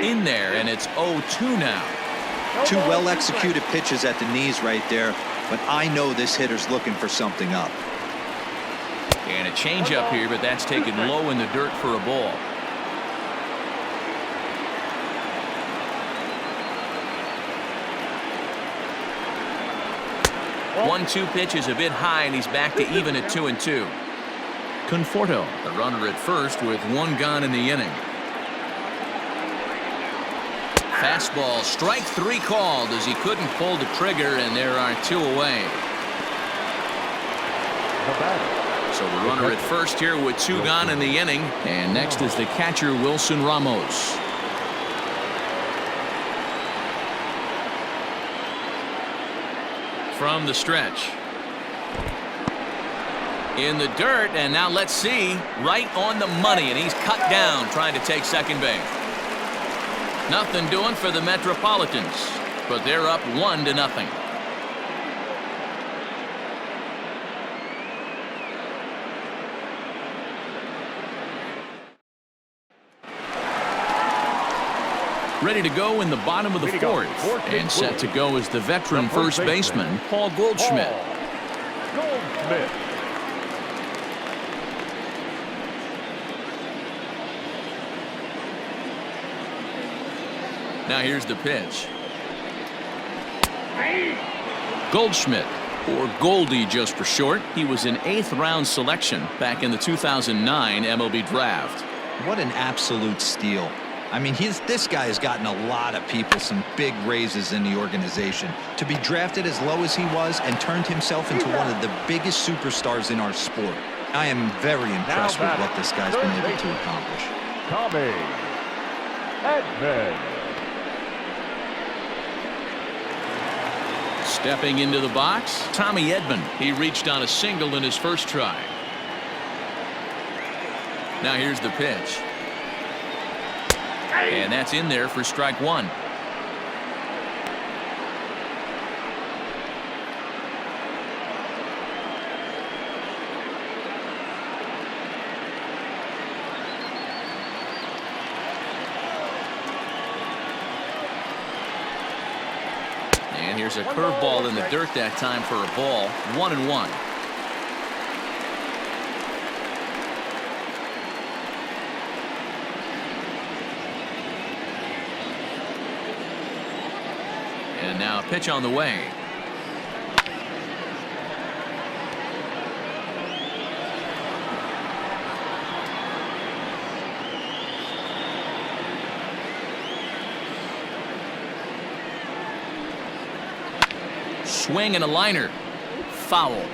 In there, and it's 0-2 now. Two well-executed pitches at the knees right there, but I know this hitter's looking for something up. And a changeup here, but that's taken low in the dirt for a ball. One-two pitch is a bit high, and he's back to even at 2-2. Conforto, the runner at first with one gone in the inning. Fastball, strike three called as he couldn't pull the trigger, and there are two away. So the runner at first here with two gone in the inning, and next is the catcher Wilson Ramos. From the stretch. In the dirt, and now let's see, right on the money, and he's cut down trying to take second base. Nothing doing for the Metropolitans, but they're up 1-0. Ready to go in the bottom of the fourth, and set to go is the veteran first baseman, Paul Goldschmidt. Now here's the pitch. Goldschmidt, or Goldie just for short. He was an 8th round selection back in the 2009 MLB draft. What an absolute steal. I mean, this guy has gotten a lot of people some big raises in the organization. To be drafted as low as he was and turned himself into one of the biggest superstars in our sport. I am very impressed with what this guy's been able to accomplish. Tommy Edman. Stepping into the box, Tommy Edman. He reached on a single in his first try. Now here's the pitch. And that's in there for strike one. And here's a curveball in the dirt that time for a ball. 1-1. And now a pitch on the way. Swing and a liner. Foul.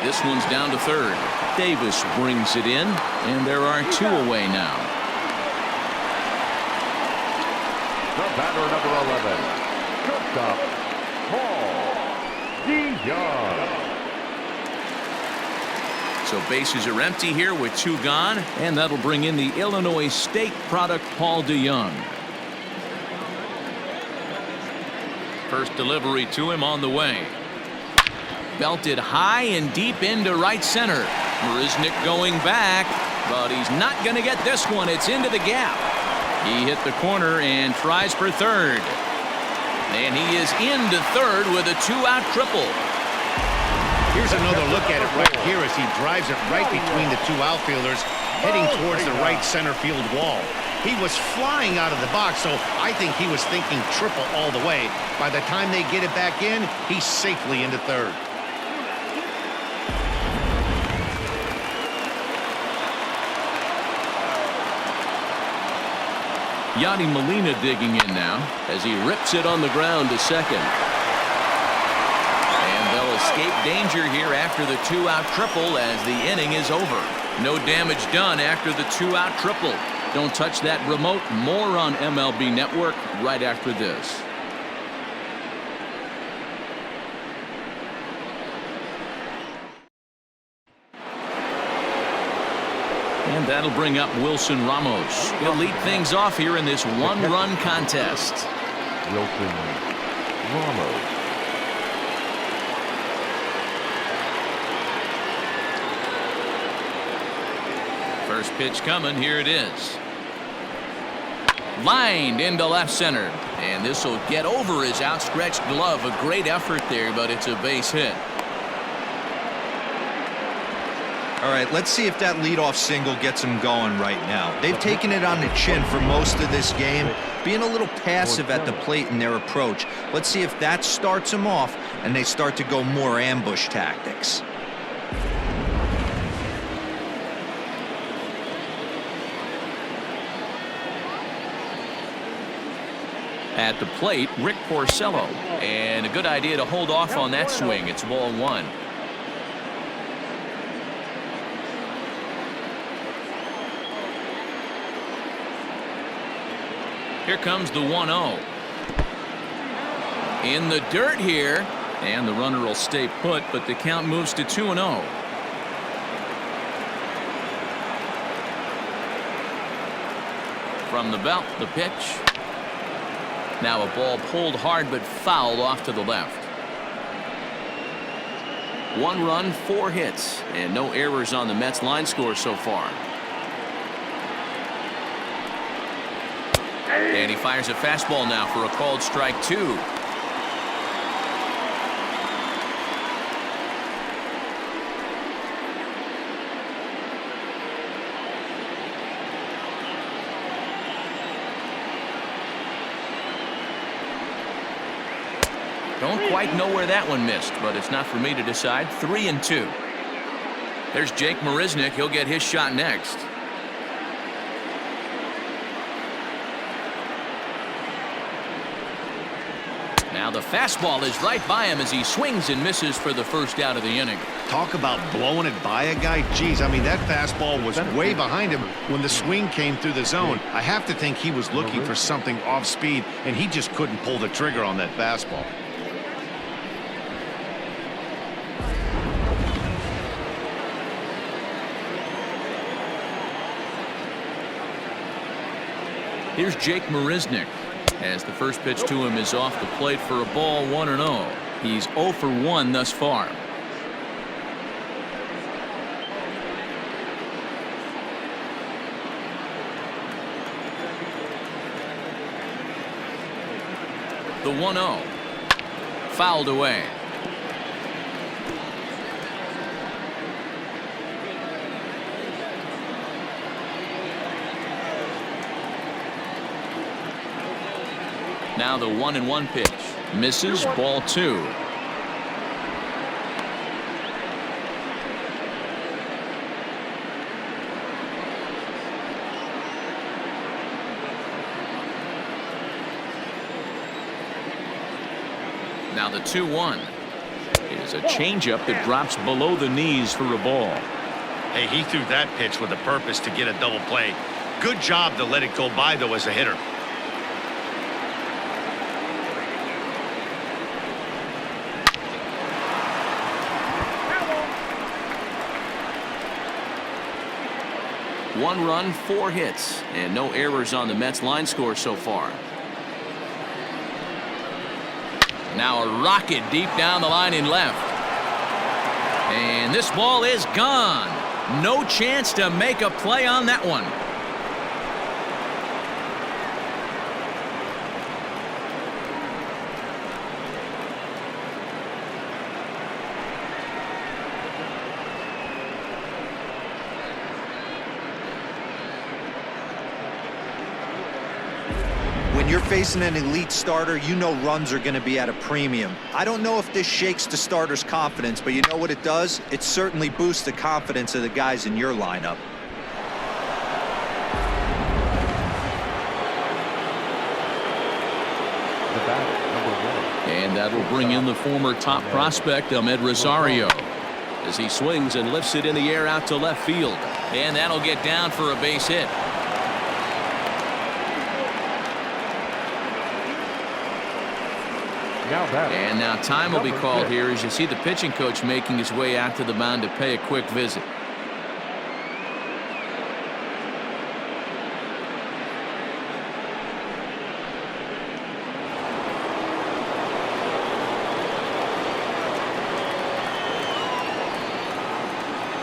This one's down to third. Davis brings it in, and there are two away now. The batter, number 11, shortstop, Paul DeYoung. So bases are empty here with two gone, and that'll bring in the Illinois State product, Paul DeYoung. First delivery to him on the way. Belted high and deep into right center. Marisnick going back, but he's not going to get this one. It's into the gap. He hit the corner and tries for third. And he is into third with a two-out triple. Here's another look at it right here as he drives it right between the two outfielders, heading towards the right center field wall. He was flying out of the box, so I think he was thinking triple all the way. By the time they get it back in, he's safely into third. Yadi Molina digging in now as he rips it on the ground to second. And they'll escape danger here after the two-out triple as the inning is over. No damage done after the two-out triple. Don't touch that remote. More on MLB Network right after this. And that'll bring up Wilson Ramos. He'll lead things off here in this one-run contest. Wilson Ramos. First pitch coming. Here it is. Lined into left center. And this will get over his outstretched glove. A great effort there, but it's a base hit. All right, let's see if that leadoff single gets him going right now. They've taken it on the chin for most of this game, being a little passive at the plate in their approach. Let's see if that starts them off and they start to go more ambush tactics. At the plate, Rick Porcello. And a good idea to hold off on that swing. It's ball one. Here comes the 1-0. In the dirt here. And the runner will stay put, but the count moves to 2-0. From the belt, the pitch. Now a ball pulled hard but fouled off to the left. 1 run, 4 hits, and no errors on the Mets line score so far. And he fires a fastball now for a called strike 2. Don't quite know where that one missed, but it's not for me to decide. 3-2. There's Jake Marisnick. He'll get his shot next. Now the fastball is right by him as he swings and misses for the first out of the inning. Talk about blowing it by a guy. Geez, I mean, that fastball was way behind him when the swing came through the zone. I have to think he was looking for something off speed, and he just couldn't pull the trigger on that fastball. Here's Jake Marisnick as the first pitch to him is off the plate for a ball, 1-0. He's 0 for 1 thus far. The 1-0 fouled away. Now the 1-1 pitch misses, ball 2. Now the 2-1 is a changeup that drops below the knees for a ball. Hey, he threw that pitch with a purpose to get a double play. Good job to let it go by, though, as a hitter. One run, 4 hits, and no errors on the Mets line score so far. Now a rocket deep down the line in left. And this ball is gone. No chance to make a play on that one. When you're facing an elite starter, you know runs are going to be at a premium. I don't know if this shakes the starter's confidence, but you know what it does? It certainly boosts the confidence of the guys in your lineup. And that will bring in the former top prospect, Ahmed Rosario, as he swings and lifts it in the air out to left field. And that'll get down for a base hit. And now time will be called here as you see the pitching coach making his way out to the mound to pay a quick visit.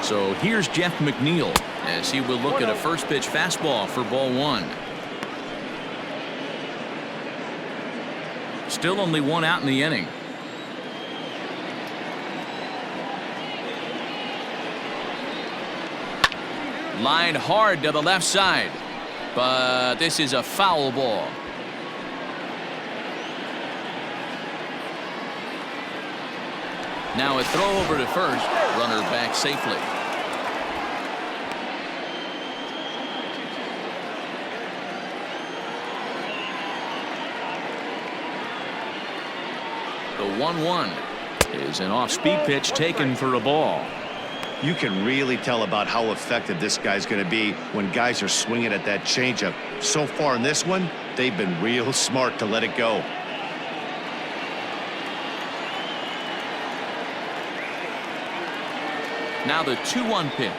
So here's Jeff McNeil. as he will look at a first pitch fastball for ball one. Still only one out in the inning. Lined hard to the left side, but this is a foul ball. Now a throw over to first. Runner back safely. The 1-1 is an off-speed pitch taken for a ball. You can really tell about how effective this guy's going to be when guys are swinging at that changeup. So far in this one, they've been real smart to let it go. Now the 2-1 pitch.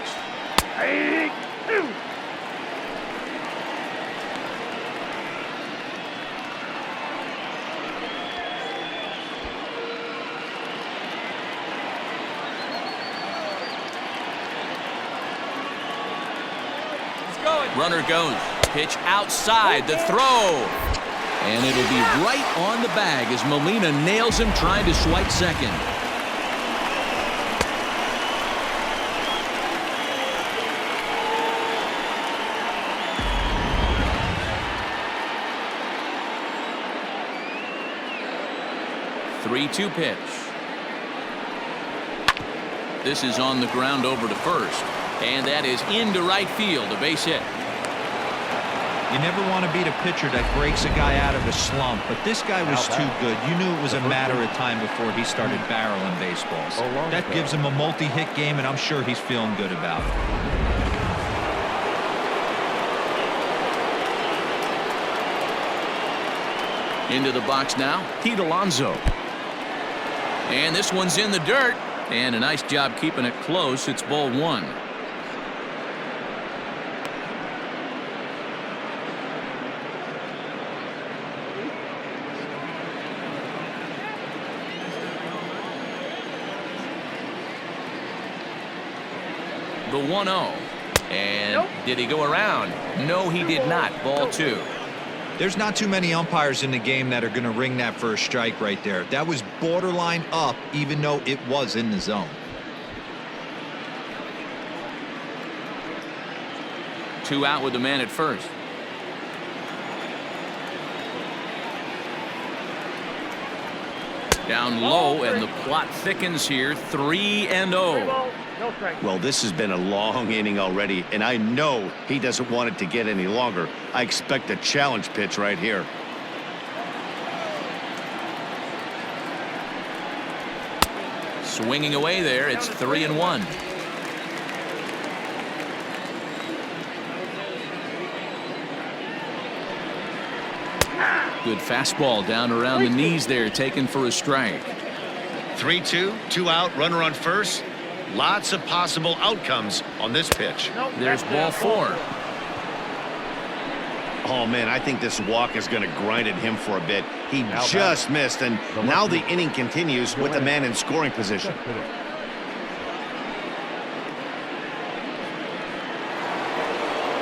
'Runner goes. Pitch outside. The throw. And it'll be right on the bag as Molina nails him trying to swipe second. The 3-2 pitch. This is on the ground over to first. And that is into right field, a base hit. You never want to beat a pitcher that breaks a guy out of a slump, but this guy was too good. You knew it was a matter of time before he started barreling baseballs. That gives him a multi-hit game, and I'm sure he's feeling good about it. Into the box now, Pete Alonso. And this one's in the dirt. And a nice job keeping it close. It's ball one. The 1-0. And did he go around? No, he did not. Ball two. There's not too many umpires in the game that are going to ring that for a strike right there. That was borderline up, even though it was in the zone. 2 out with the man at first. Down low, and the plot thickens here. 3-0. Well, this has been a long inning already, and I know he doesn't want it to get any longer. I expect a challenge pitch right here. Swinging away there. It's 3-1. Good fastball down around the knees there, taken for a strike. 3-2, 2 out, runner on first. Lots of possible outcomes on this pitch. There's ball four. Oh, man, I think this walk is going to grind at him for a bit. He just missed, and now the inning continues with the man in scoring position.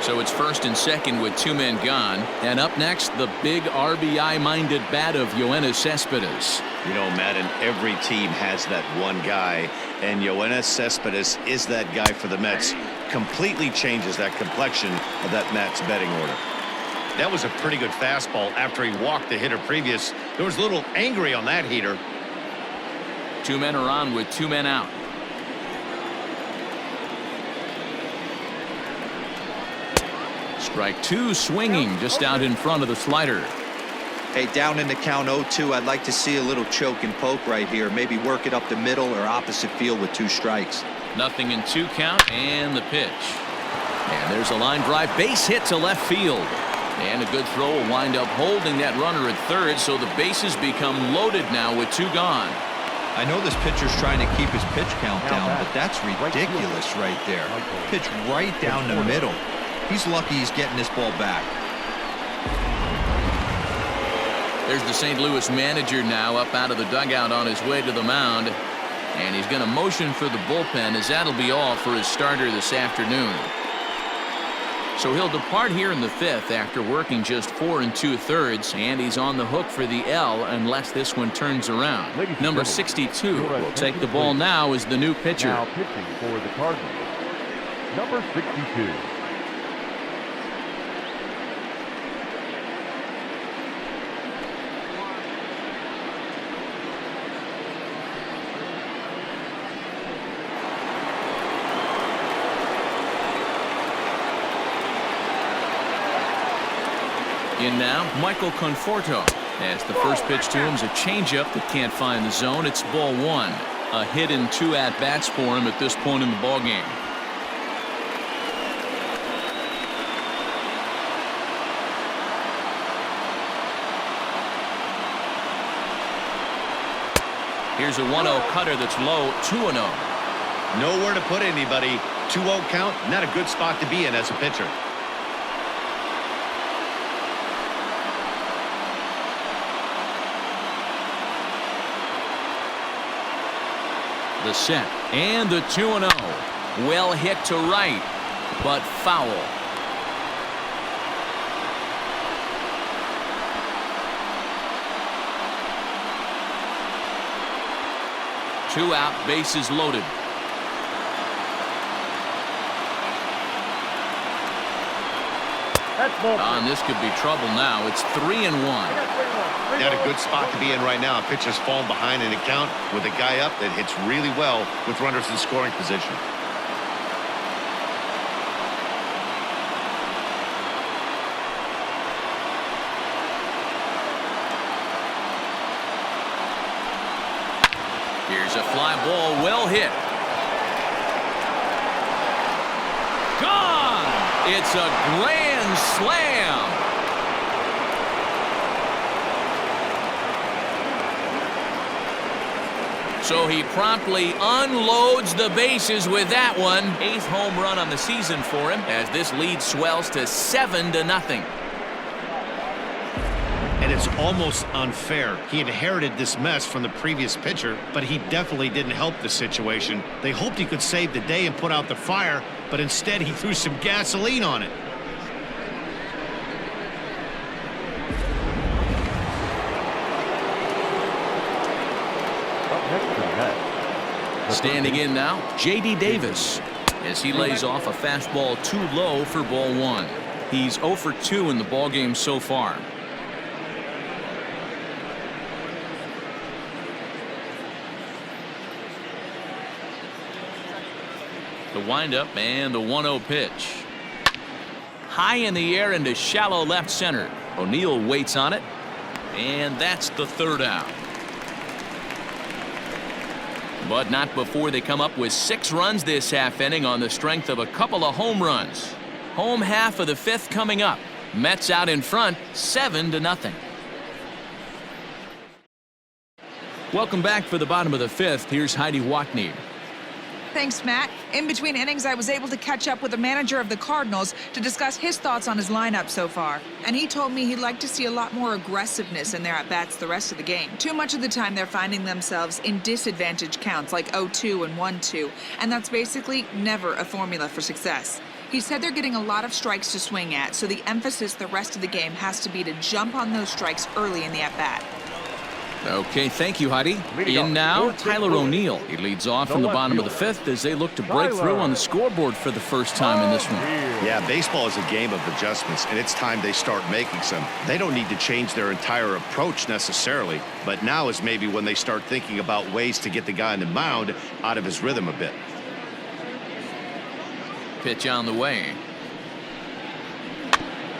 So it's first and second with 2 men gone. And up next, the big RBI-minded bat of Yoenis Cespedes. You know, Madden, every team has that one guy, and Yoenis Cespedes is that guy for the Mets. Completely changes that complexion of that Mets betting order. That was a pretty good fastball after he walked the hitter previous. There was a little angry on that heater. 2 men are on with 2 men out. Strike 2 swinging just out in front of the slider. Hey, down in the count 0-2, I'd like to see a little choke and poke right here. Maybe work it up the middle or opposite field with 2 strikes. Nothing in 2 count, and the pitch. And there's a line drive base hit to left field. And a good throw will wind up holding that runner at third, so the bases become loaded now with 2 gone. I know this pitcher's trying to keep his pitch count down, but that's ridiculous right there. Pitch right down the middle. He's lucky he's getting this ball back. There's the St. Louis manager now up out of the dugout on his way to the mound. And he's going to motion for the bullpen, as that'll be all for his starter this afternoon. So he'll depart here in the 5th after working just 4 2/3, and he's on the hook for the L unless this one turns around. Number 62 will take the ball now as the new pitcher. Now pitching for the Cardinals, number 62. In now, Michael Conforto. As the first pitch to him is a changeup that can't find the zone. It's ball 1. A hit in 2 at-bats for him at this point in the ballgame. Here's a 1-0 cutter that's low, 2-0. Nowhere to put anybody. 2-0 count, not a good spot to be in as a pitcher. The set and the 2-0. Well hit to right, but foul. Two out, bases loaded. And this could be trouble now. It's 3-1. Not a good spot to be in right now. A pitcher's falling behind in a count with a guy up that hits really well with runners in scoring position. Here's a fly ball, well hit. Gone! It's a grand slam. So he promptly unloads the bases with that one. 8th home run on the season for him as this lead swells to 7-0. And it's almost unfair. He inherited this mess from the previous pitcher, but he definitely didn't help the situation. They hoped he could save the day and put out the fire, but instead he threw some gasoline on it. Standing in now, J.D. Davis as he lays off a fastball too low for ball 1. He's 0 for 2 in the ballgame so far. The windup and the 1-0 pitch. High in the air into shallow left center. O'Neill waits on it, and that's the 3rd out. But not before they come up with 6 runs this half inning on the strength of a couple of home runs. Home half of the 5th coming up. Mets out in front, 7-0. Welcome back for the bottom of the 5th. Here's Heidi Watney. Thanks, Matt. In between innings, I was able to catch up with the manager of the Cardinals to discuss his thoughts on his lineup so far. And he told me he'd like to see a lot more aggressiveness in their at-bats the rest of the game. Too much of the time, they're finding themselves in disadvantage counts like 0-2 and 1-2, and that's basically never a formula for success. He said they're getting a lot of strikes to swing at, so the emphasis the rest of the game has to be to jump on those strikes early in the at-bat. Okay, thank you, Heidi. In now, Tyler O'Neill. He leads off in the bottom of the 5th as they look to break through on the scoreboard for the first time in this one. Yeah, baseball is a game of adjustments, and it's time they start making some. They don't need to change their entire approach necessarily, but now is maybe when they start thinking about ways to get the guy on the mound out of his rhythm a bit. Pitch on the way.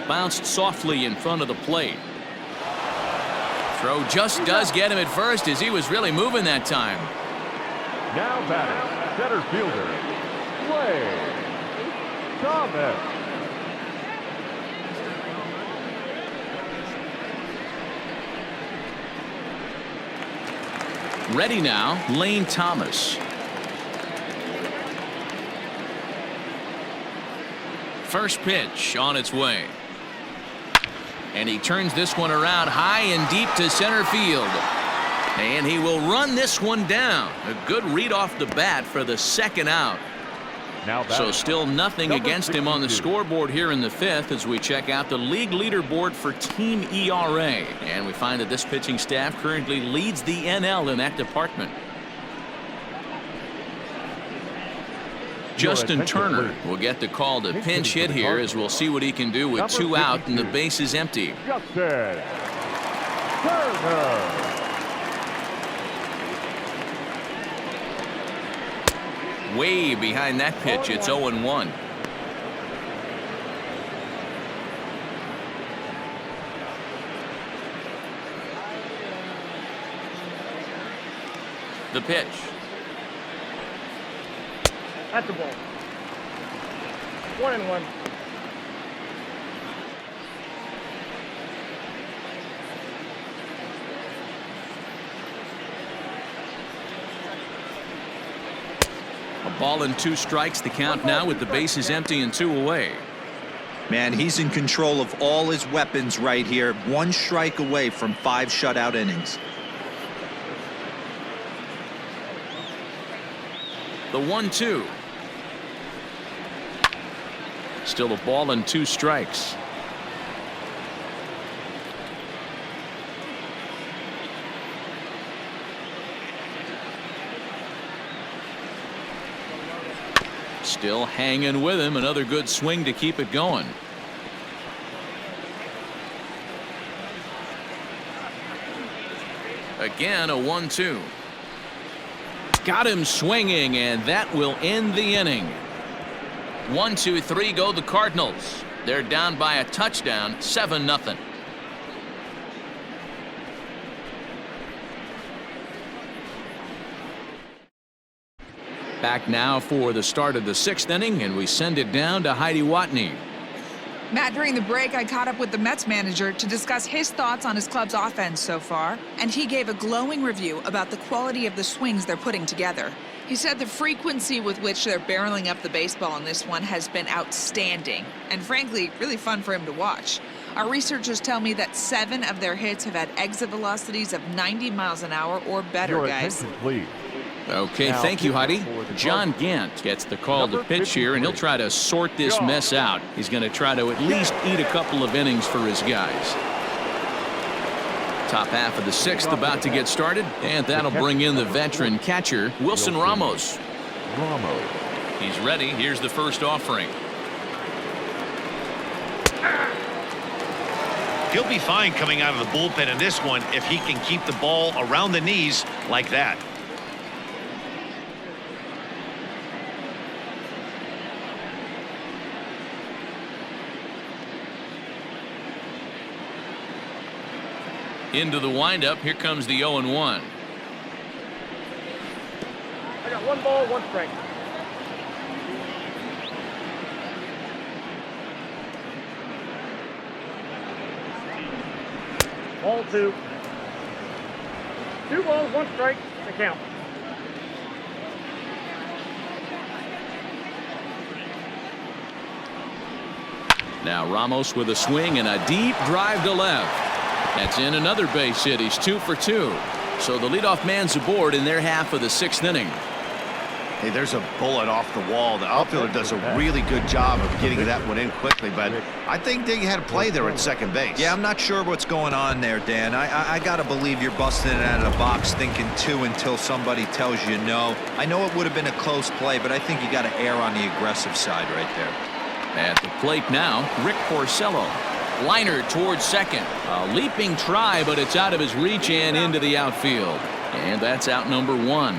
Bounced softly in front of the plate. Throw just does get him at first as he was really moving that time. Now batting, center fielder, Clay Thomas. Ready now, Lane Thomas. First pitch on its way. And he turns this one around high and deep to center field. And he will run this one down. A good read off the bat for the 2nd out. Now So still nothing Number against him on the 62. scoreboard here in the fifth as we check out the league leaderboard for team ERA. And we find that this pitching staff currently leads the NL in that department. Justin attention, Turner please. will get the call to Pitch pinch hitting hit for the here Cardinals. as we'll see what he can do with Number 2 out and the 52. base is empty. Justin Turner. Way behind that pitch. It's 0-1. The pitch. That's the ball. 1-1. A ball and 2 strikes. The count now with the bases empty and 2 away. Man, he's in control of all his weapons right here. 1 strike away from 5 shutout innings. The 1-2. Still a ball and 2 strikes. Still hanging with him. Another good swing to keep it going. Again, a 1-2. Got him swinging, and that will end the inning. 1, 2, 3 go the Cardinals. They're down by a touchdown, 7-0. Back now for the start of the 6th inning, and we send it down to Heidi Watney. Matt, during the break, I caught up with the Mets manager to discuss his thoughts on his club's offense so far, and he gave a glowing review about the quality of the swings they're putting together. He said the frequency with which they're barreling up the baseball in this one has been outstanding, and frankly, really fun for him to watch. Our researchers tell me that 7 of their hits have had exit velocities of 90 miles an hour or better, Your guys. attention, please. Okay, Now, thank you, Heidi. for the John Cardinals. Gant gets the call to Number pitch here, and he'll 53. try to sort this John. mess out. He's going to try to at least eat a couple of innings for his guys. Top half of the 6th about to get started, and that'll bring in the veteran catcher, Wilson Ramos. Ramos. He's ready. Here's the first offering. He'll be fine coming out of the bullpen in this one if he can keep the ball around the knees like that. Into the windup. Here comes the 0-1. I got 1 ball, 1 strike. Ball 2. 2 balls, 1 strike. The count. Now Ramos with a swing and a deep drive to left. That's in another base hit. He's 2 for 2. So the leadoff man's aboard in their half of the 6th inning. Hey, there's a bullet off the wall. The outfielder does a really good job of getting that one in quickly, but I think they had a play there at second base. Yeah, I'm not sure what's going on there, Dan. I got to believe you're busting it out of the box thinking 2 until somebody tells you no. I know it would have been a close play, but I think you got to err on the aggressive side right there. At the plate now, Rick Porcello. Liner towards second. A leaping try, but it's out of his reach and into the outfield. And that's out number 1.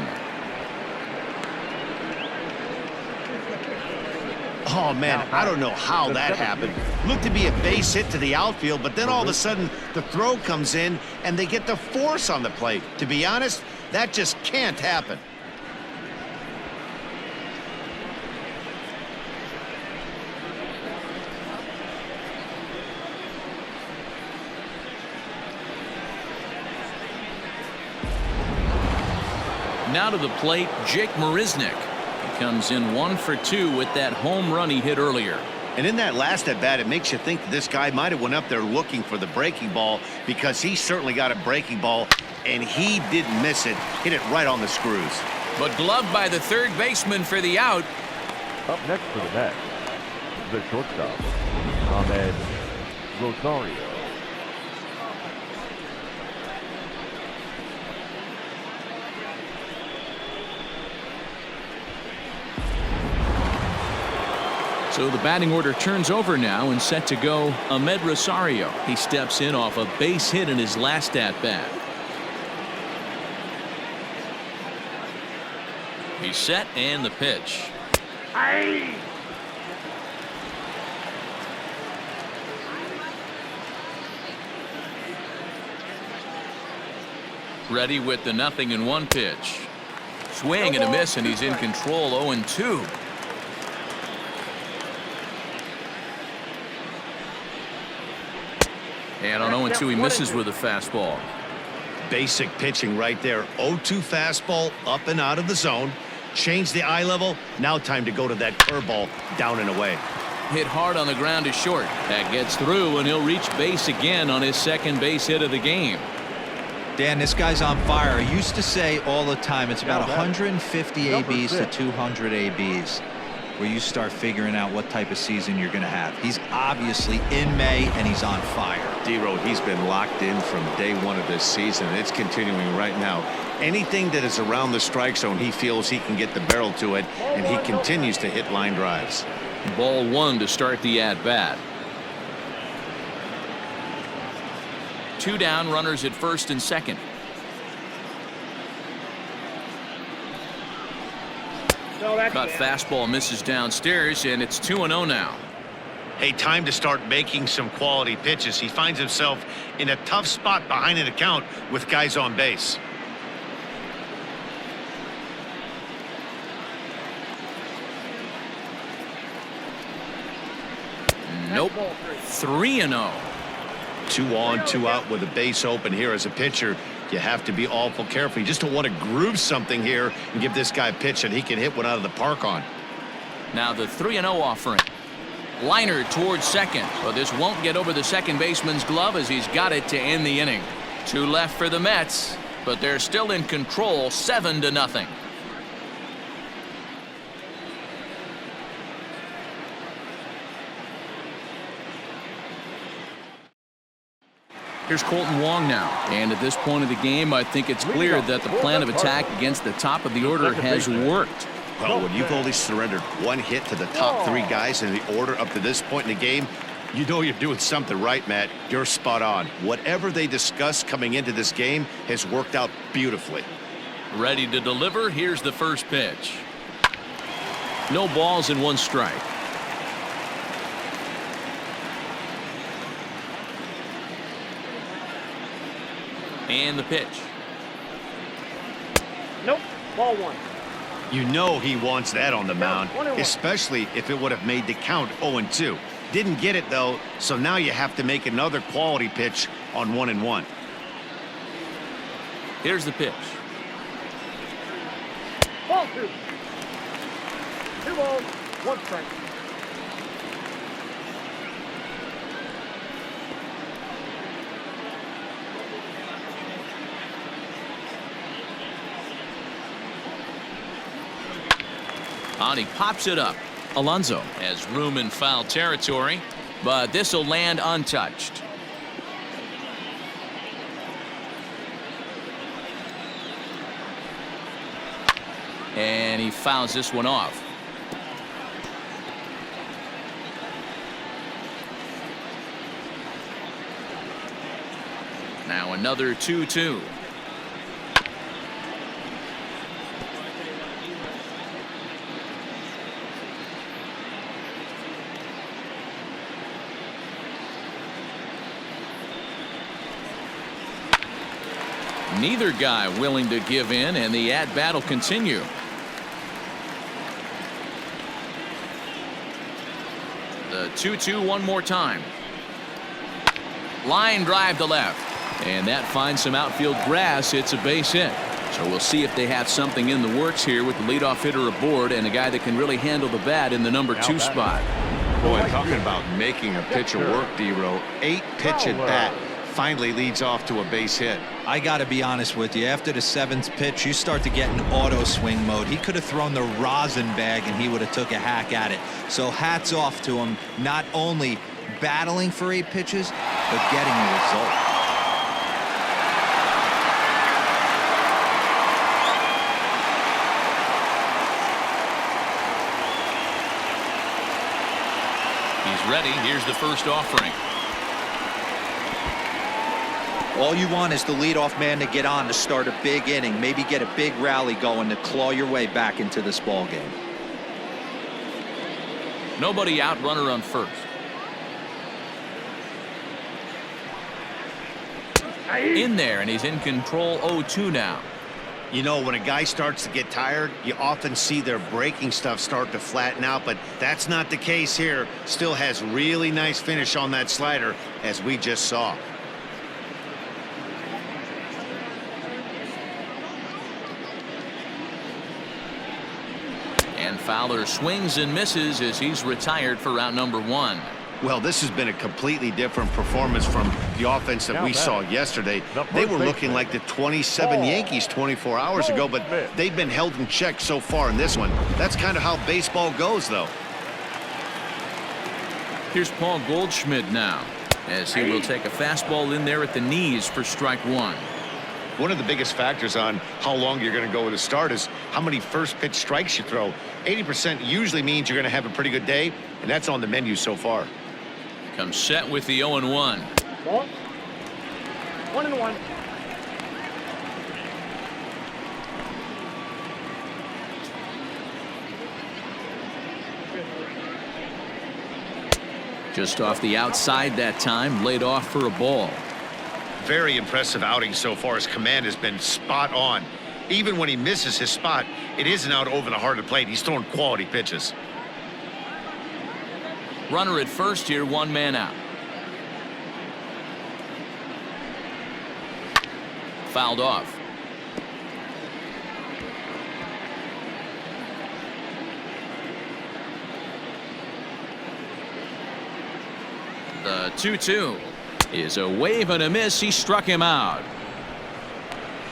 Oh, man, I don't know how that happened. Looked to be a base hit to the outfield, but then all of a sudden the throw comes in and they get the force on the plate. To be honest, that just can't happen. Now to the plate, Jake Marisnick. He comes in 1 for 2 with that home run he hit earlier. And in that last at bat, it makes you think this guy might have went up there looking for the breaking ball, because he certainly got a breaking ball and he didn't miss it. Hit it right on the screws. But gloved by the third baseman for the out. Up next for the Mets, the shortstop, Ahmed Rosario. So the batting order turns over now and set to go Ahmed Rosario. He steps in off a base hit in his last at bat. He's set and the pitch. Aye. Ready with the 0-1 pitch. Swing and a miss, and he's in control. 0-2. And on 0-2 he misses with a fastball. Basic pitching right there. 0-2 fastball up and out of the zone. Change the eye level. Now time to go to that curveball down and away. Hit hard on the ground to short. That gets through, and he'll reach base again on his second base hit of the game. Dan, this guy's on fire. I used to say all the time it's about 150 ABs to 200 ABs where you start figuring out what type of season you're going to have. He's obviously in May, and he's on fire. D-Road, he's been locked in from day one of this season, and it's continuing right now. Anything that is around the strike zone, he feels he can get the barrel to it, and he continues to hit line drives. Ball 1 to start the at-bat. 2 down, runners at first and second. Cut fastball misses downstairs, and it's 2-0 now. Hey, time to start making some quality pitches. He finds himself in a tough spot behind an account with guys on base. Nope. 3-0. 2 on, 2 out with a base open here as a pitcher. You have to be awful careful. You just don't want to groove something here and give this guy a pitch that he can hit one out of the park on. Now the 3-0 offering. Liner towards second, but this won't get over the second baseman's glove as he's got it to end the inning. 2 left for the Mets, but they're still in control, 7-0. Here's Colton Wong now, and at this point of the game I think it's clear that the plan of attack against the top of the order has worked. Well, when you've only surrendered 1 hit to the top 3 guys in the order up to this point in the game, you know you're doing something right, Matt. You're spot on. Whatever they discussed coming into this game has worked out beautifully. Ready to deliver. Here's the first pitch. No balls and 1 strike. And the pitch. Nope. Ball 1. You know he wants that on the mound, especially if it would have made the count 0-2. Didn't get it, though, so now you have to make another quality pitch on 1-1. Here's the pitch. Ball 2. 2 balls, 1 strike. On he pops it up. Alonso has room in foul territory, but this will land untouched. And he fouls this one off. Now another 2-2. Neither guy willing to give in, and the at-bat will continue. The 2-2 one more time. Line drive to left, and that finds some outfield grass. It's a base hit. So we'll see if they have something in the works here with the leadoff hitter aboard and a guy that can really handle the bat in the number 2 spot. Boy, talking about making a pitcher work, D-Row. 8 pitch at bat. finally leads off to a base hit. I got to be honest with you. After the 7th pitch, you start to get in auto swing mode. He could have thrown the rosin bag and he would have took a hack at it. So hats off to him, not only battling for 8 pitches, but getting a result. He's ready. Here's the first offering. All you want is the leadoff man to get on to start a big inning, maybe get a big rally going to claw your way back into this ball game. Nobody out, runner on first. In there, and he's in control. 0-2 now. You know, when a guy starts to get tired, you often see their breaking stuff start to flatten out, but that's not the case here. Still has really nice finish on that slider, as we just saw. And Fowler swings and misses as he's retired for round number 1. Well, this has been a completely different performance from the offense that we saw yesterday. They were looking like the 27 Yankees 24 hours ago, but they've been held in check so far in this one. That's kind of how baseball goes, though. Here's Paul Goldschmidt now, as he will take a fastball in there at the knees for strike 1. One of the biggest factors on how long you're going to go with a start is how many first pitch strikes you throw. 80% usually means you're going to have a pretty good day, and that's on the menu so far. Comes set with the 0-1. 1-1. Just off the outside that time, laid off for a ball. Very impressive outing so far. His command has been spot on. Even when he misses his spot, it isn't out over the heart of the plate. He's throwing quality pitches. Runner at first here, 1 man out. Fouled off. The 2-2 is a wave and a miss. He struck him out.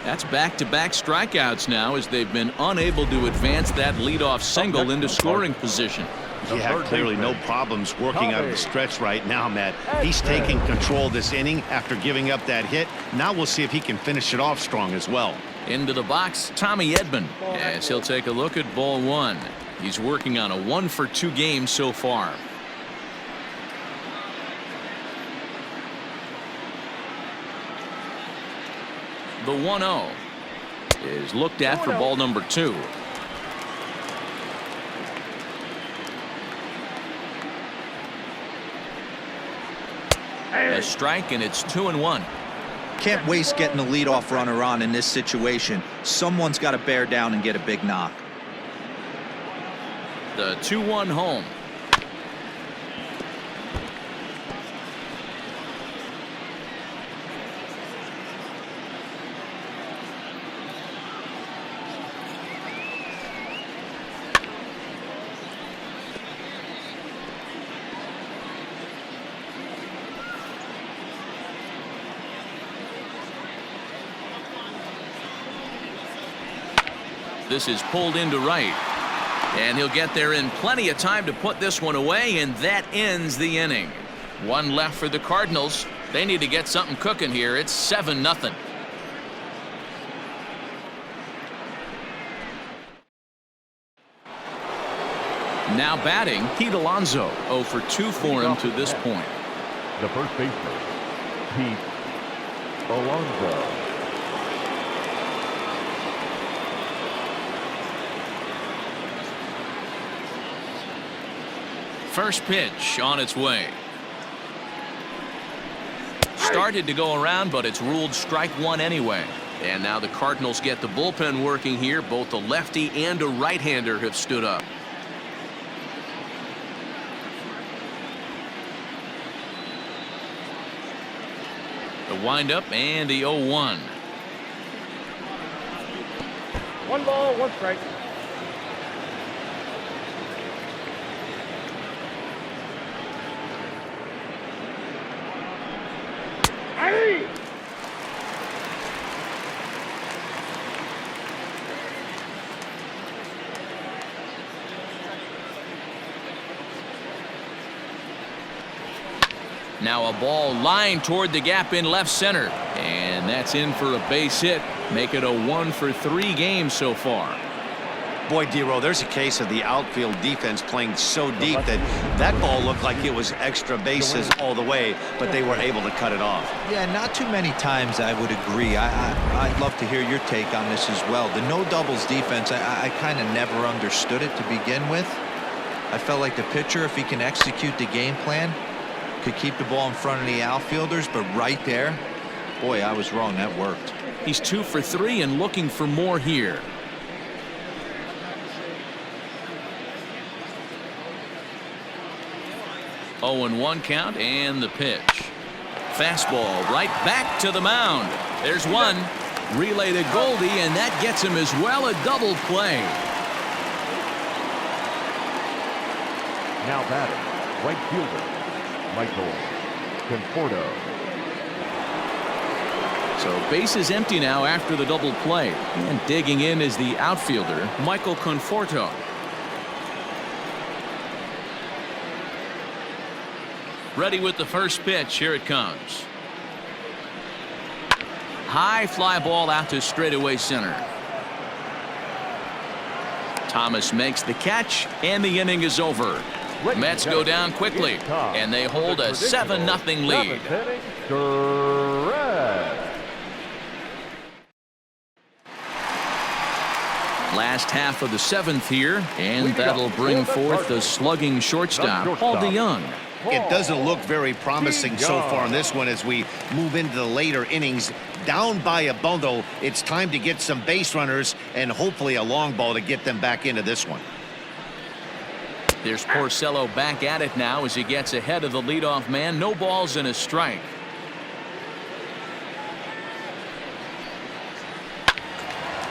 That's back-to-back strikeouts now, as they've been unable to advance that leadoff single into scoring position. Yeah, clearly no problems working out of the stretch right now, Matt. He's taking control of this inning after giving up that hit. Now we'll see if he can finish it off strong as well. Into the box, Tommy Edman, as he'll take a look at ball 1. He's working on a 1-for-2 game so far. The 1-0 is looked at for ball number 2. A strike, and it's 2-1. Can't waste getting the leadoff runner on in this situation. Someone's got to bear down and get a big knock. The 2-1 home. This is pulled into right, and he'll get there in plenty of time to put this one away, and that ends the inning. 1 left for the Cardinals. They need to get something cooking here. It's 7-0. Now batting, Pete Alonso. 0 for 2 for him to this point. The first baseman, Pete Alonso. First pitch on its way. Started to go around, but it's ruled strike 1 anyway. And now the Cardinals get the bullpen working here. Both a lefty and a right-hander have stood up. The windup and the 0-1. 1 ball, 1 strike. Now a ball lined toward the gap in left center. And that's in for a base hit. Make it a 1-for-3 game so far. Boy, Dero, there's a case of the outfield defense playing so deep that ball looked like it was extra bases all the way, but they were able to cut it off. Yeah, not too many times I would agree. I'd love to hear your take on this as well. The no doubles defense, I kind of never understood it to begin with. I felt like the pitcher, if he can execute the game plan, could keep the ball in front of the outfielders, but right there, boy, I was wrong. That worked. He's 2 for 3 and looking for more here. Oh, and 1 count and the pitch. Fastball right back to the mound. There's one. Relay to Goldie, and that gets him as well, a double play. Now batting, right fielder, Michael Conforto. So base is empty now after the double play. And digging in is the outfielder, Michael Conforto. Ready with the first pitch. Here it comes. High fly ball out to straightaway center. Thomas makes the catch, and the inning is over. Mets go down quickly, and they hold a 7-0 lead. Last half of the 7th here, and that'll bring forth the slugging shortstop, Paul DeYoung. It doesn't look very promising so far in this one as we move into the later innings. Down by a bundle, it's time to get some base runners and hopefully a long ball to get them back into this one. There's Porcello back at it now as he gets ahead of the leadoff man. No balls and a strike.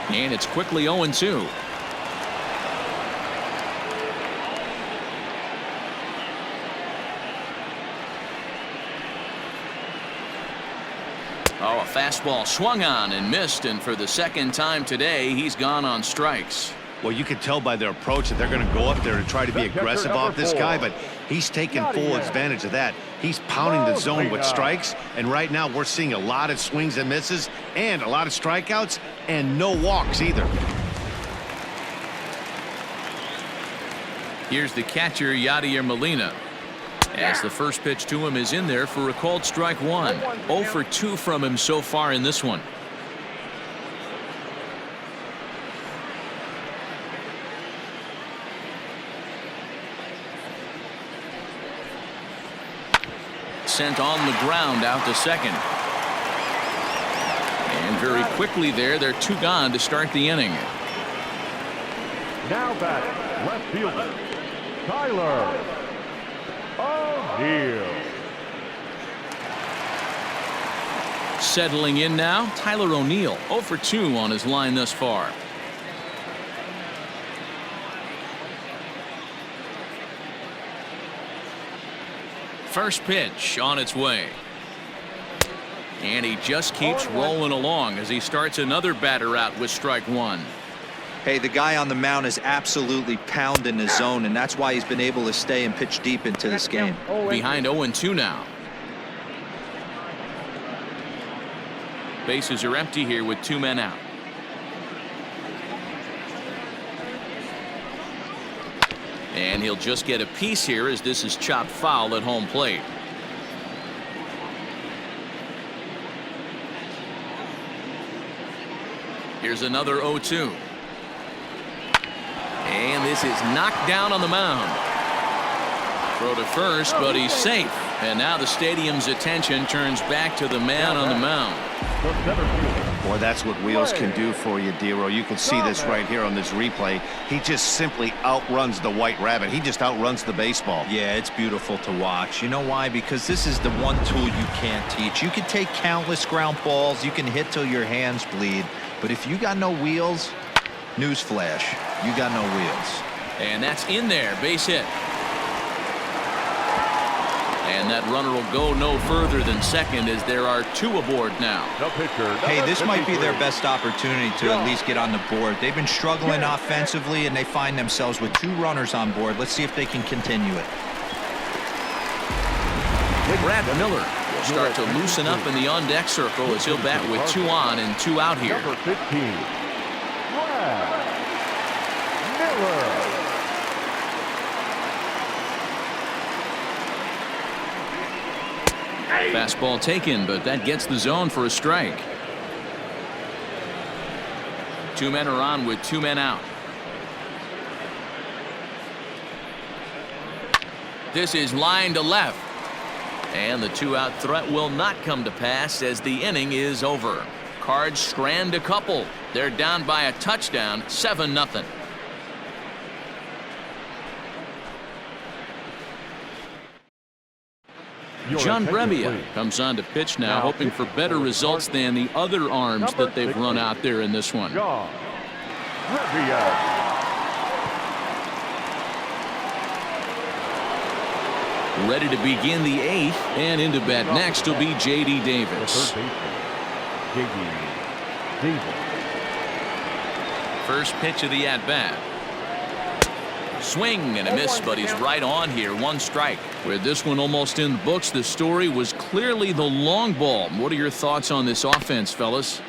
And it's quickly 0-2. Oh, a fastball swung on and missed, and for the second time today, he's gone on strikes. Well, you can tell by their approach that they're going to go up there and try to be aggressive off this guy, but he's taking full advantage of that. He's pounding the zone with strikes, and right now we're seeing a lot of swings and misses and a lot of strikeouts and no walks either. Here's the catcher, Yadier Molina. As the first pitch to him is in there for a called strike 1. 0 for 2 from him so far in this one. Sent on the ground out to second. And very quickly they're 2 gone to start the inning. Now batting, left fielder, Tyler O'Neill. Settling in now, Tyler O'Neill, 0 for 2 on his line thus far. First pitch on its way. And he just keeps rolling along as he starts another batter out with strike 1. Hey, the guy on the mound is absolutely pounding the zone, and that's why he's been able to stay and pitch deep into this game. Behind 0-2 now. Bases are empty here with 2 men out. And he'll just get a piece here as this is chopped foul at home plate. Here's another 0-2. And this is knocked down on the mound. Throw to first, but he's safe. And now the stadium's attention turns back to the man on the mound. Boy, that's what wheels can do for you, Dero. You can see this right here on this replay. He just simply outruns the white rabbit. He just outruns the baseball. Yeah, it's beautiful to watch. You know why? Because this is the one tool you can't teach. You can take countless ground balls. You can hit till your hands bleed. But if you got no wheels, newsflash, you got no wheels. And that's in there, base hit. And that runner will go no further than second as there are 2 aboard now. Hey, this might be their best opportunity to at least get on the board. They've been struggling offensively, and they find themselves with 2 runners on board. Let's see if they can continue it. Brad Miller will start to loosen up in the on-deck circle as he'll bat with 2 on and 2 out here. Number 15, Brad Miller. Fastball taken, but that gets the zone for a strike. 2 men are on with 2 men out. This is line to left. And the 2-out threat will not come to pass as the inning is over. Cards strand a couple. They're down by a touchdown, 7-0. John Brebbia comes on to pitch now, hoping for better results than the other arms that they've run out there in this one. John Brebbia. Ready to begin the 8th, and into bat next will be J.D. Davis. First pitch of the at-bat. Swing and a miss, but he's right on here. 1 strike. With this one almost in the books, the story was clearly the long ball. What are your thoughts on this offense, fellas?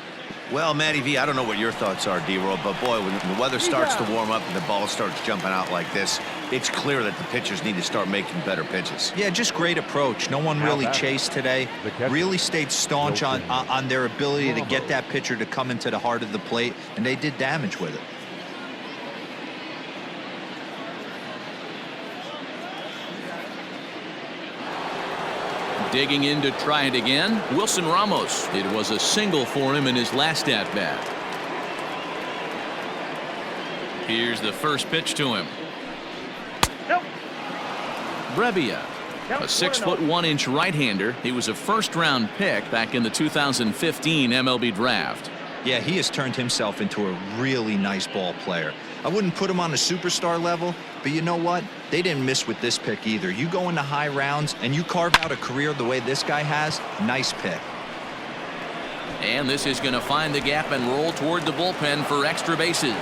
Well, Matty V, I don't know what your thoughts are, D-Roll, but boy, when the weather starts to warm up and the ball starts jumping out like this, it's clear that the pitchers need to start making better pitches. Yeah, just great approach. No one really chased today. Really stayed staunch on their ability to get that pitcher to come into the heart of the plate, and they did damage with it. Digging in to try it again, Wilson Ramos. It was a single for him in his last at-bat. Here's the first pitch to him. Brebbia, a 6'1" right-hander. He was a first-round pick back in the 2015 MLB draft. Yeah, he has turned himself into a really nice ball player. I wouldn't put him on a superstar level, but you know what? They didn't miss with this pick either. You go into high rounds and you carve out a career the way this guy has, nice pick. And this is going to find the gap and roll toward the bullpen for extra bases.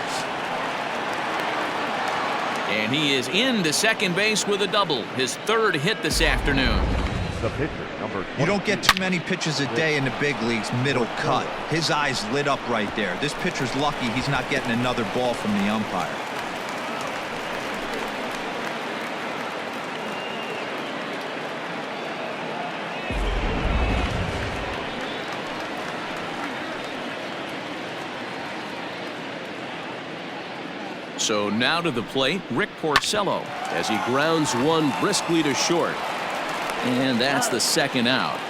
And he is into second base with a double, his 3rd hit this afternoon. The pitcher, number 20. You don't get too many pitches a day in the big leagues middle cut. His eyes lit up right there. This pitcher's lucky he's not getting another ball from the umpire. So now to the plate, Rick Porcello, as he grounds one briskly to short. And that's the 2nd out.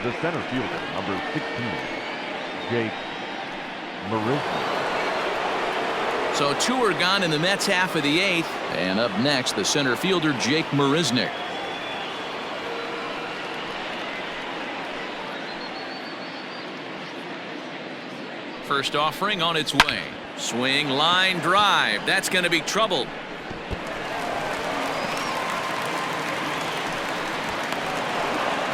The center fielder, number 16, Jake Marisnik. So 2 are gone in the Mets half of the 8th. And up next, the center fielder, Jake Marisnik. First offering on its way. Swing, line, drive. That's going to be trouble.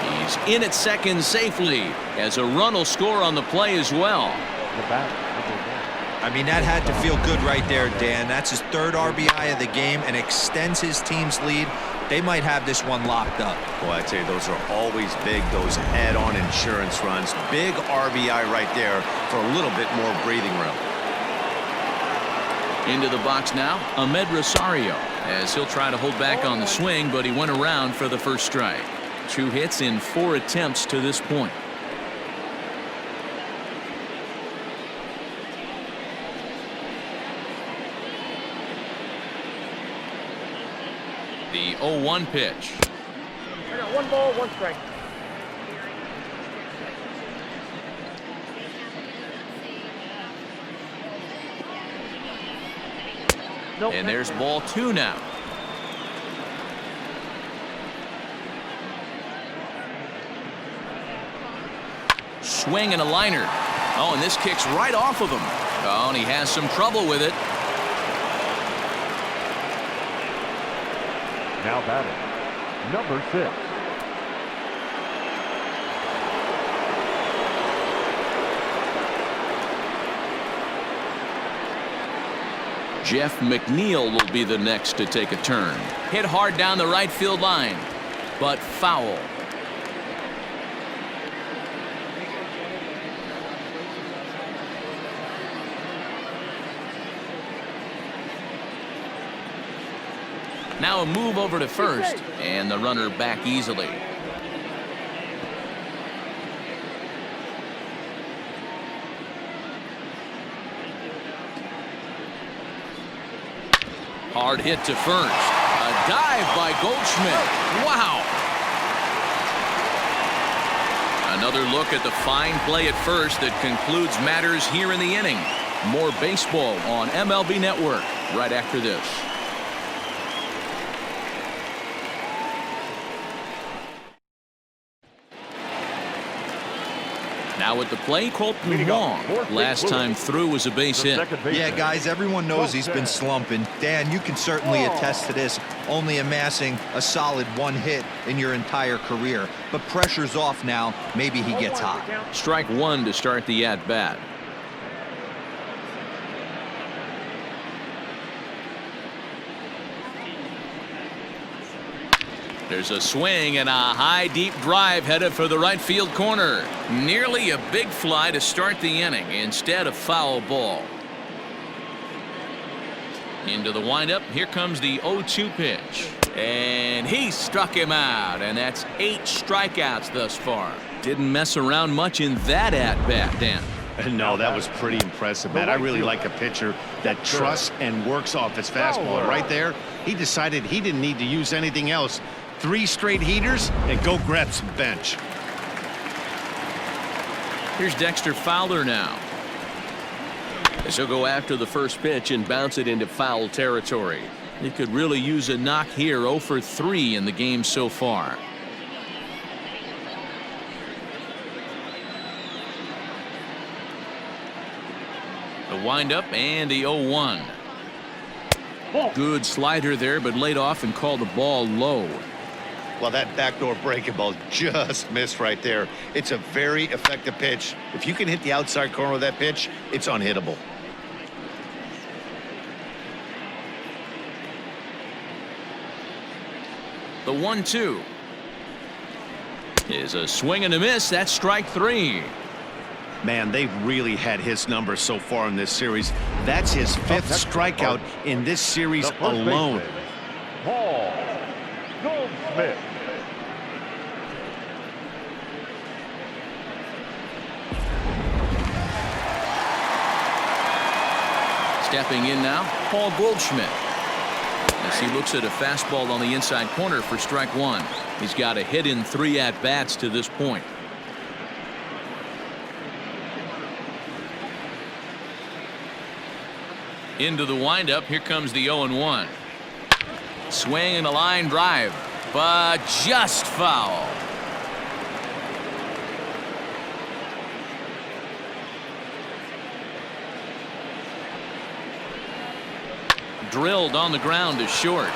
He's in at second safely, as a run will score on the play as well. The bat, I mean, that had to feel good right there, Dan. That's his 3rd RBI of the game and extends his team's lead. They might have this one locked up. Boy, I tell you, those are always big, those add-on insurance runs. Big RBI right there for a little bit more breathing room. Into the box now, Ahmed Rosario, as he'll try to hold back on the swing, but he went around for the first strike. 2 hits in 4 attempts to this point. The 0-1 pitch. I got 1 ball, 1 strike. Nope. And there's ball 2 now. Swing and a liner. Oh, and this kicks right off of him. Oh, and he has some trouble with it. now batting, number 6. Jeff McNeil will be the next to take a turn. Hit hard down the right field line, but foul. Now a move over to first, and the runner back easily. Hard hit to first. A dive by Goldschmidt. Wow. Another look at the fine play at first that concludes matters here in the inning. More baseball on MLB Network right after this. Now at the plate, Colton Wong. Last time through was a base hit. Yeah, guys, everyone knows he's been slumping. Dan, you can certainly attest to this, only amassing a solid 1 hit in your entire career. But pressure's off now. Maybe he gets hot. Strike one to start the at-bat. There's a swing and a high deep drive headed for the right field corner. Nearly a big fly to start the inning instead of foul ball. Into the windup. Here comes the 0-2 pitch. And he struck him out, and that's 8 strikeouts thus far. Didn't mess around much in that at-bat, Dan. No, that was pretty impressive, Matt. I really like a pitcher that trusts and works off his fastball. And right there, he decided he didn't need to use anything else. 3 straight heaters and go grab some bench. Here's Dexter Fowler now. As he'll go after the first pitch and bounce it into foul territory. He could really use a knock here. 0 for 3 in the game so far. The windup and the 0-1. Good slider there, but laid off and called the ball low. Well, that backdoor breaking ball just missed right there. It's a very effective pitch. If you can hit the outside corner of that pitch, it's unhittable. The 1-2 is a swing and a miss. That's strike 3. Man, they've really had his number so far in this series. That's his 5th strikeout in this series alone. Paul Goldschmidt. Stepping in now, Paul Goldschmidt. As he looks at a fastball on the inside corner for strike 1. He's got a hit in 3 at-bats to this point. Into the windup. Here comes the 0-1. Swing and a line drive, but just foul. Drilled on the ground to short.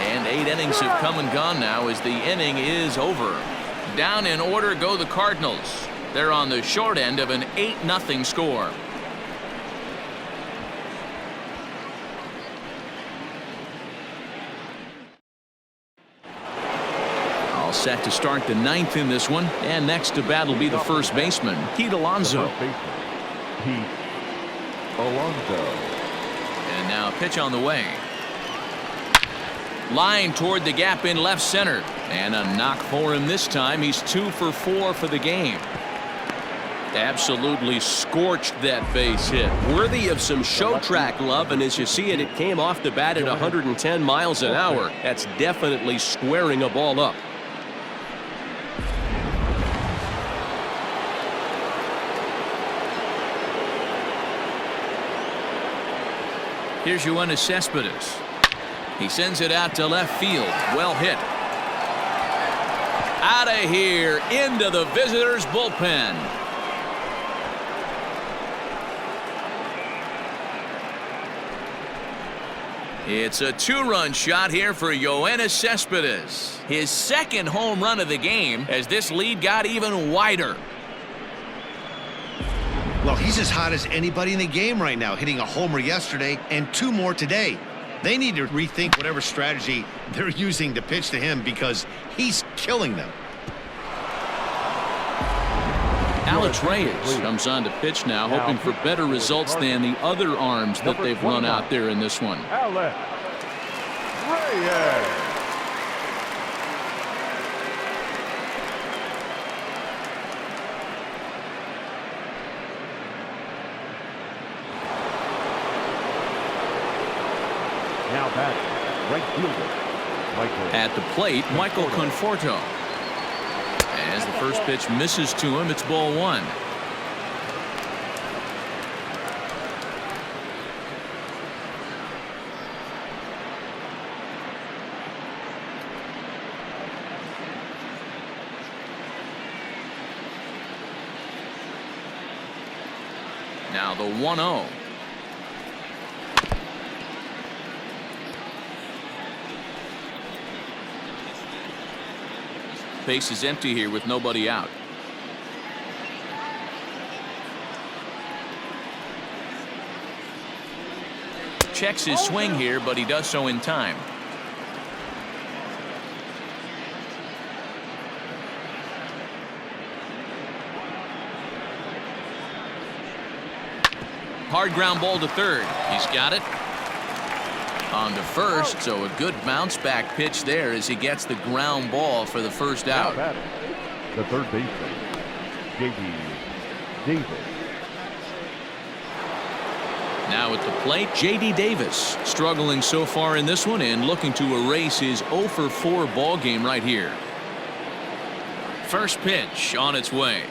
And 8 innings have come and gone now as the inning is over. Down in order go the Cardinals. They're on the short end of an 8-0 score. All set to start the 9th in this one. And next to bat will be the first baseman, Pete Alonso. Pete Alonso. And now a pitch on the way. Line toward the gap in left center. And a knock for him this time. He's 2 for 4 for the game. Absolutely scorched that base hit. Worthy of some show track love, and as you see it, it came off the bat at 110 miles an hour. That's definitely squaring a ball up. Here's Yoenis Cespedes. He sends it out to left field. Well hit. Out of here into the visitors' bullpen. It's a 2-run shot here for Yoenis Cespedes. His 2nd home run of the game as this lead got even wider. Well, Well, he's as hot as anybody in the game right now, hitting a homer yesterday and 2 more today. They need to rethink whatever strategy they're using to pitch to him because he's killing them. Alex Reyes comes on to pitch now, hoping for better results than the other arms that they've run out there in this one. Alex Reyes. Now back, right fielder, Michael. At the plate, Michael Conforto. As the first pitch misses to him, it's ball 1. Now the 1-0. Base is empty here with nobody out. Checks his swing here, but he does so in time. Hard ground ball to third. He's got it. On to first, so a good bounce back pitch there as he gets the ground ball for the first out. The third baseman, J.D. Davis. Now at the plate, J.D. Davis struggling so far in this one and looking to erase his 0 for 4 ball game right here. First pitch on its way.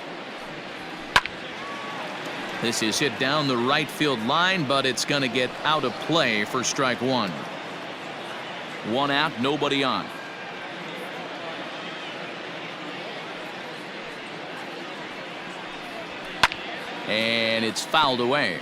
This is hit down the right field line, but it's going to get out of play for strike 1. 1 out, nobody on. And it's fouled away.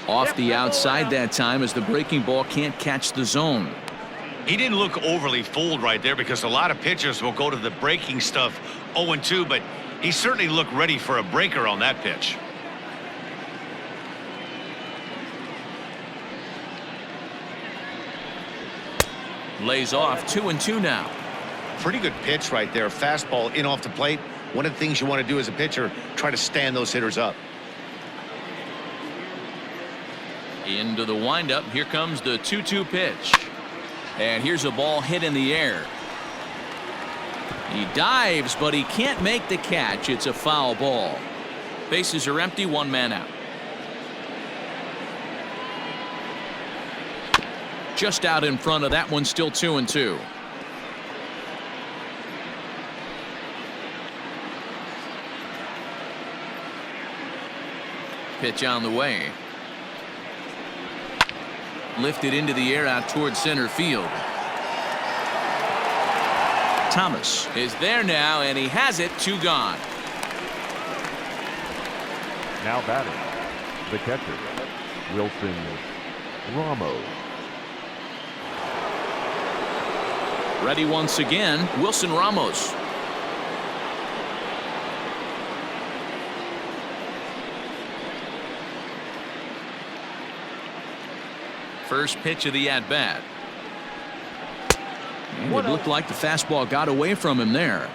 Off the outside that time as the breaking ball can't catch the zone. He didn't look overly fooled right there because a lot of pitchers will go to the breaking stuff 0-2, but he certainly looked ready for a breaker on that pitch. Lays off 2-2 now. Pretty good pitch right there. Fastball in off the plate. One of the things you want to do as a pitcher, try to stand those hitters up. Into the windup. Here comes the 2-2 pitch. And here's a ball hit in the air. He dives, but he can't make the catch. It's a foul ball. Bases are empty, 1 man out. Just out in front of that one, still 2-2. Pitch on the way. Lifted into the air out towards center field. Thomas is there now, and he has it. 2 gone. Now batting, the catcher, Wilson Ramos. Ready once again, Wilson Ramos. First pitch of the at-bat. And it looked like the fastball got away from him there.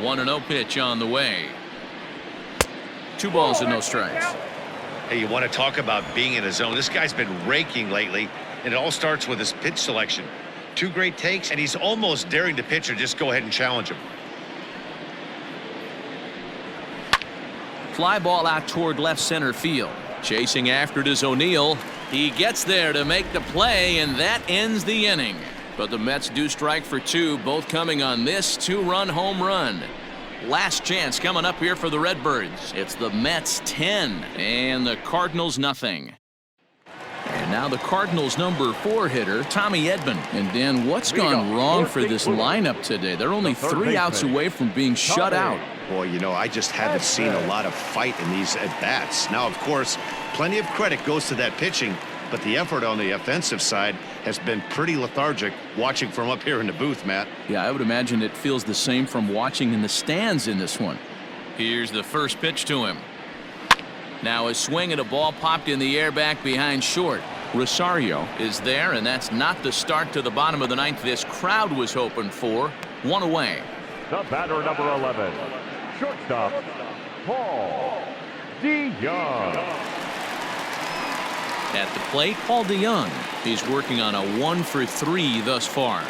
One and 0 pitch on the way. 2 balls and no strikes. Hey, you want to talk about being in a zone? This guy's been raking lately, and it all starts with his pitch selection. 2 great takes, and he's almost daring the pitcher just go ahead and challenge him. Fly ball out toward left center field. Chasing after it is O'Neill. He gets there to make the play, and that ends the inning. But the Mets do strike for 2, both coming on this 2-run home run. Last chance coming up here for the Redbirds. It's the Mets 10 and the Cardinals nothing. And Now the Cardinals' number 4 hitter, Tommy Edman. And Dan, what's gone wrong for this lineup today? They're only 3 outs away from being shut out. Boy, you know, I just haven't seen a lot of fight in these at-bats. Now, of course, plenty of credit goes to that pitching, but the effort on the offensive side has been pretty lethargic watching from up here in the booth, Matt. Yeah, I would imagine it feels the same from watching in the stands in this one. Here's the first pitch to him. Now a swing and a ball popped in the air back behind short. Rosario is there, and that's not the start to the bottom of the 9th this crowd was hoping for. 1 away. The batter, number 11, shortstop, Paul DeYoung. At the plate, Paul DeYoung. He's working on a 1 for 3 thus far.